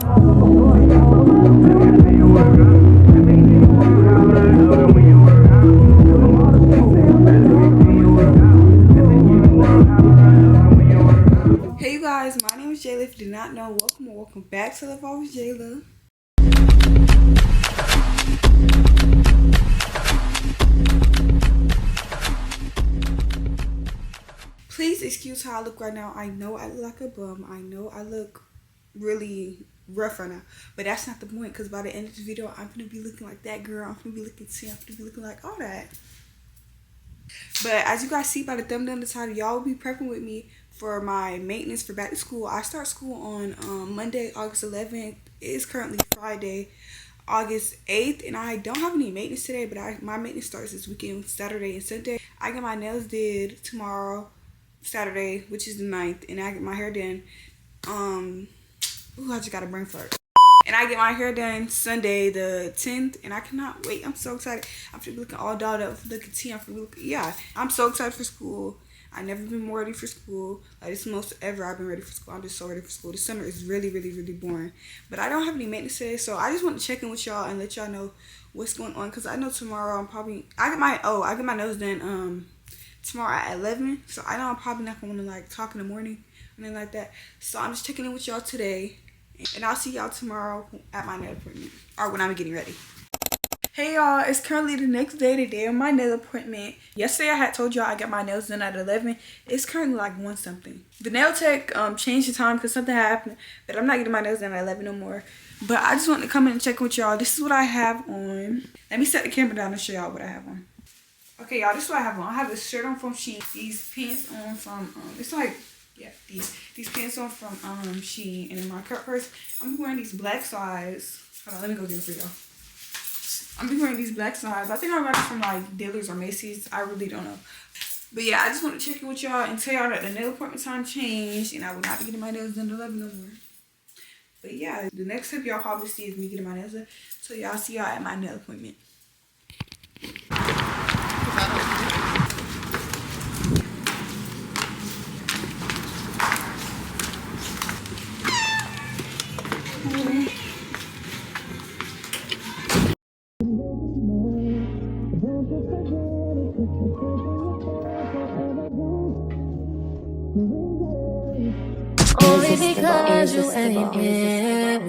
Hey you guys, my name is Jayla. If you did not know, welcome or welcome back to the Vlog with Jayla. Please excuse how I look right now. I know I look like a bum. I know I look really rough right now. But that's not the point, because by the end of the video, I'm going to be looking like that girl. I'm going to be looking teen. I'm going to be looking like all that. But as you guys see by the thumbnail and the title, y'all will be prepping with me for my maintenance for back to school. I start school on Monday, August 11th. It is currently Friday, August 8th, and I don't have any maintenance today, but my maintenance starts this weekend, Saturday and Sunday. I get my nails did tomorrow, Saturday, which is the 9th, and I get my hair done. I just got a brain fart. And I get my hair done Sunday the 10th, and I cannot wait. I'm so excited. I'm gonna be looking all dolled up, looking teen. I'm so excited for school. I've never been more ready for school. Like, it's the most ever I've been ready for school. I'm just so ready for school. The summer is really, really, really boring. But I don't have any maintenance today, so I just want to check in with y'all and let y'all know what's going on. Because I know tomorrow I get my nose done tomorrow at 11. So I know I'm probably not going to like talk in the morning or anything like that. So I'm just checking in with y'all today. And I'll see y'all tomorrow at my nail appointment. Or when I'm getting ready. Hey y'all, it's currently the next day, the day of my nail appointment. Yesterday I had told y'all I got my nails done at 11. It's currently like 1 something. The nail tech changed the time because something happened, but I'm not getting my nails done at 11 no more. But I just want to come in and check with y'all. This is what I have on. Let me set the camera down and show y'all what I have on. Okay y'all, this is what I have on. I have this shirt on from Shein. These pants on from, it's like, yeah, these pants on from Shein. And in my cut purse, I'm wearing these black size. Hold on, let me go get them for y'all. I'm be wearing these black size. I think I got it from like Dillard's or Macy's. I really don't know. But yeah, I just want to check in with y'all and tell y'all that the nail appointment time changed and I will not be getting my nails done at 11 no more. But yeah, the next step y'all probably see is me getting my nails done. So y'all see y'all at my nail appointment. Only because you ain't here.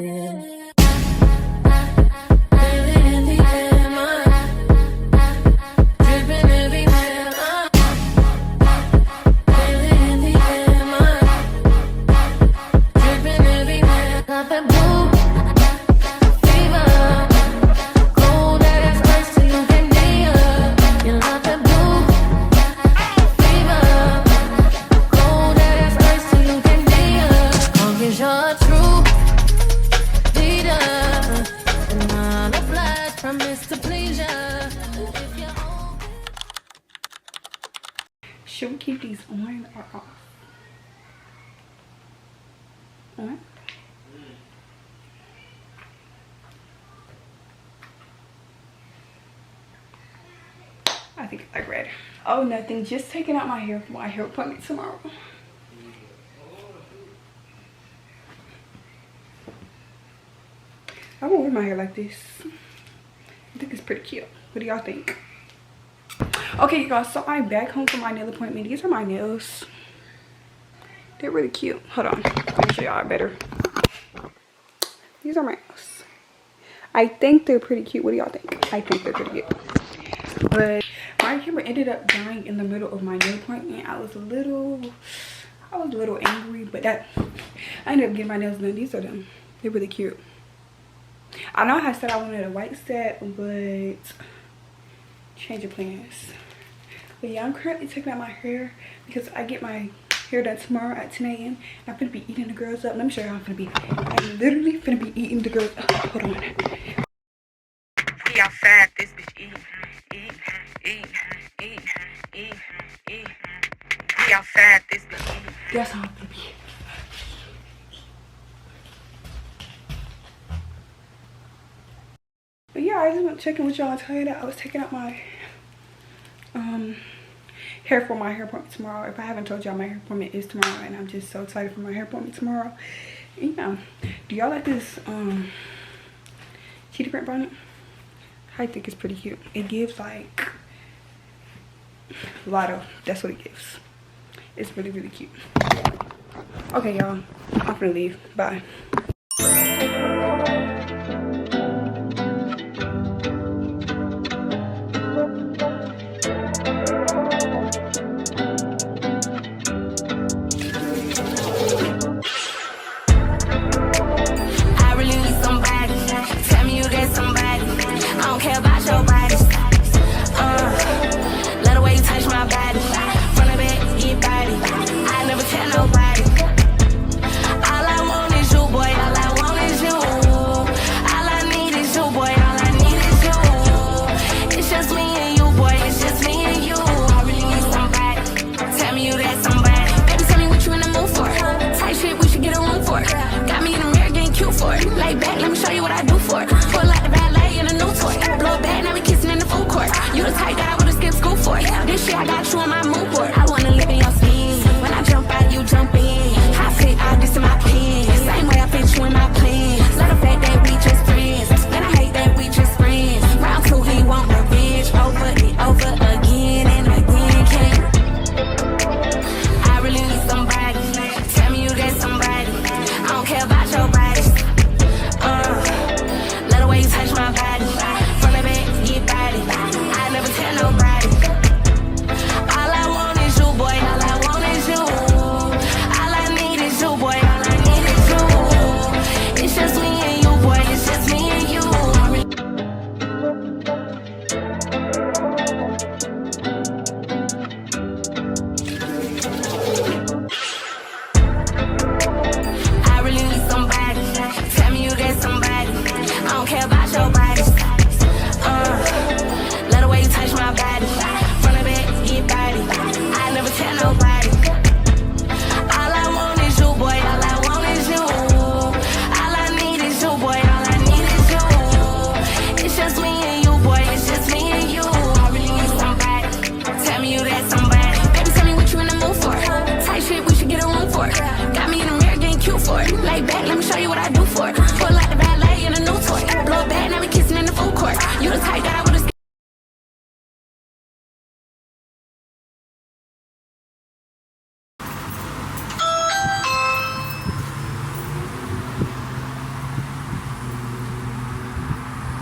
Should we keep these on or off? On? I think I read. Oh, nothing. Just taking out my hair for my hair appointment tomorrow. I won't wear my hair like this. I think it's pretty cute. What do y'all think? Okay, you guys, so I'm back home from my nail appointment. These are my nails. They're really cute. Hold on. Let me show y'all better. These are my nails. I think they're pretty cute. What do y'all think? I think they're pretty cute. But my camera ended up dying in the middle of my nail appointment. I was a little angry, but I ended up getting my nails done. These are them. They're really cute. I know I said I wanted a white set, but change of plans. But yeah, I'm currently taking out my hair because I get my hair done tomorrow at 10 a.m. I'm gonna be eating the girls up. Let me show you how I'm literally gonna be eating the girls up. Hold on. See how fat this bitch eat. See how fat this bitch eat. That's how I'm gonna be. But yeah, I just want to check in with y'all and tell you that I was taking out my hair for my hair appointment tomorrow. If I haven't told y'all, my hair appointment is tomorrow, and I'm just so excited for my hair appointment tomorrow. Yeah. Do y'all like this cheetah print bonnet? I think it's pretty cute. It gives like Lotto. That's what it gives. It's really, really cute. Okay, y'all. I'm gonna leave. Bye. I got you on my mood board. I wanna live in your skin. When I jump out, you jump in. I fit all this in my pants. Same way I fit you in my plans. Love the fact that we just friends, and I hate that we just friends. Round two, he want revenge over and over again and again. Can't I really need somebody? Tell me you that somebody. I don't care about your body. Love the way you touch my body. From the back, get body. I never tell nobody.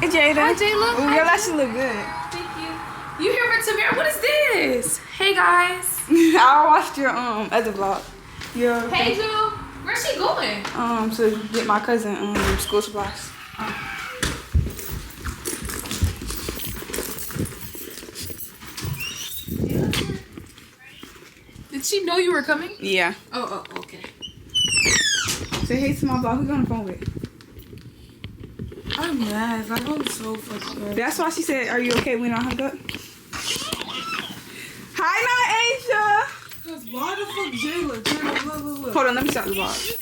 Hey Jada. Hi Jayla. Ooh, your lashes look good. Thank you. You here for Tamara? What is this? Hey guys. I watched your other vlog. Your Hey Ju. Where's she going? to get my cousin school supplies. Did she know you were coming? Yeah. Oh, okay. Say hey to my vlog. Who you on the phone with? I'm mad. Like, I'm so fucking mad. That's why she said, "Are you okay when I hung up?" Hi, Asia. Cause why the fuck Jayla? Jayla, look. Hold on, let me start the vlog.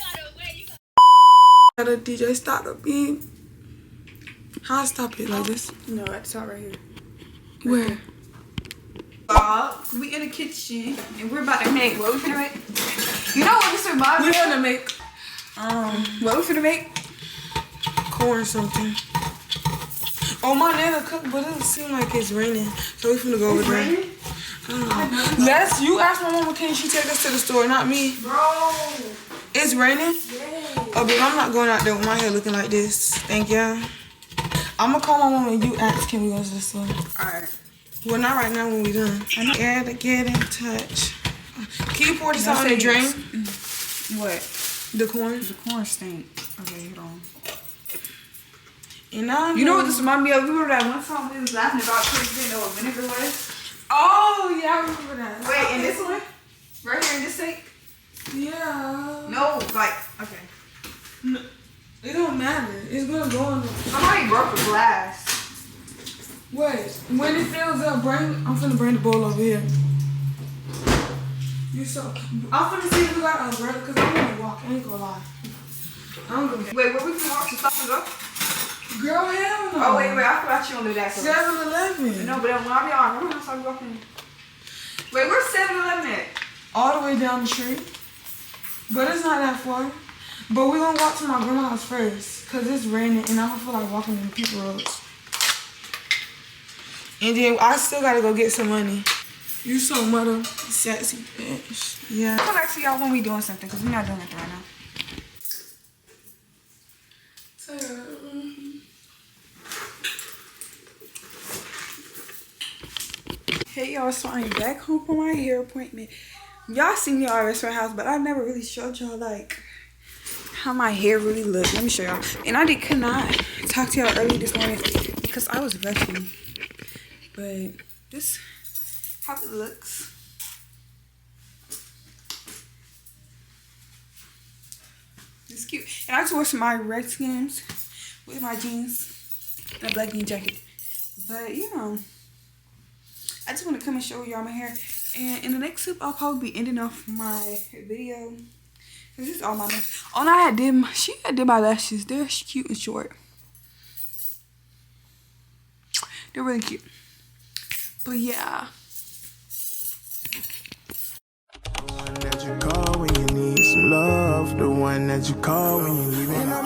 Got a DJ stop the beat. How I stop it like this? No, that's all right here. Where? Vlog. We in the kitchen and we're about to make. What we finna make? You know what this reminds me We're of? gonna make What we finna make? corn something. Oh, my nana cooked, but it doesn't seem like it's raining, so we finna go over there. Raining? Let's. You asked my mama, can she take us to the store? Not me. Bro. It's raining. Yeah. Oh, babe, I'm not going out there with my hair looking like this. Thank you. I'm gonna call my mama and you ask, can we go to the store? Alright. Well, not right now when we done. Gotta get in touch. Can you pour this out in the drain? What? The corn. The corn stink. Okay, hold on. And I You know what this reminds me of? Remember that one song we was laughing about because we didn't know what vinegar was? Oh, yeah, I remember that. Wait, in this one? Right here in this sink? Yeah. No, like, okay. No, it don't matter. It's gonna go in the... Somebody broke the glass. Wait, when it fills up, I'm finna bring the bowl over here. I'm finna see if we got an umbrella, because I'm gonna walk. I ain't gonna lie. I'm gonna... Wait, what we can walk to stop and go? Girl, hell no. Oh, wait, I forgot you don't do that. 7-Eleven. No, but when I be on, we're gonna start walking. Wait, where's 7-Eleven at? All the way down the street. But it's not that far. But we're gonna walk to my grandma's house first, because it's raining and I don't feel like walking in people roads. And then I still gotta go get some money. You so mother sexy bitch. Yeah. I'll come back to y'all when we doing something, because we're not doing nothing right now. Hey y'all, so I'm back home for my hair appointment. Y'all seen me already at my house, but I never really showed y'all like how my hair really looks. Let me show y'all. And I could not talk to y'all early this morning because I was rushing. But this how it looks. It's cute. And I just wore some my Redskins with my jeans and a black jean jacket. But you know, I just want to come and show y'all my hair. And in the next clip, I'll probably be ending off my video. This is all my nails. All I had did, she had did my lashes. They're cute and short. They're really cute. But yeah. The one that you call when you need some love. The one that you call when you're leaving.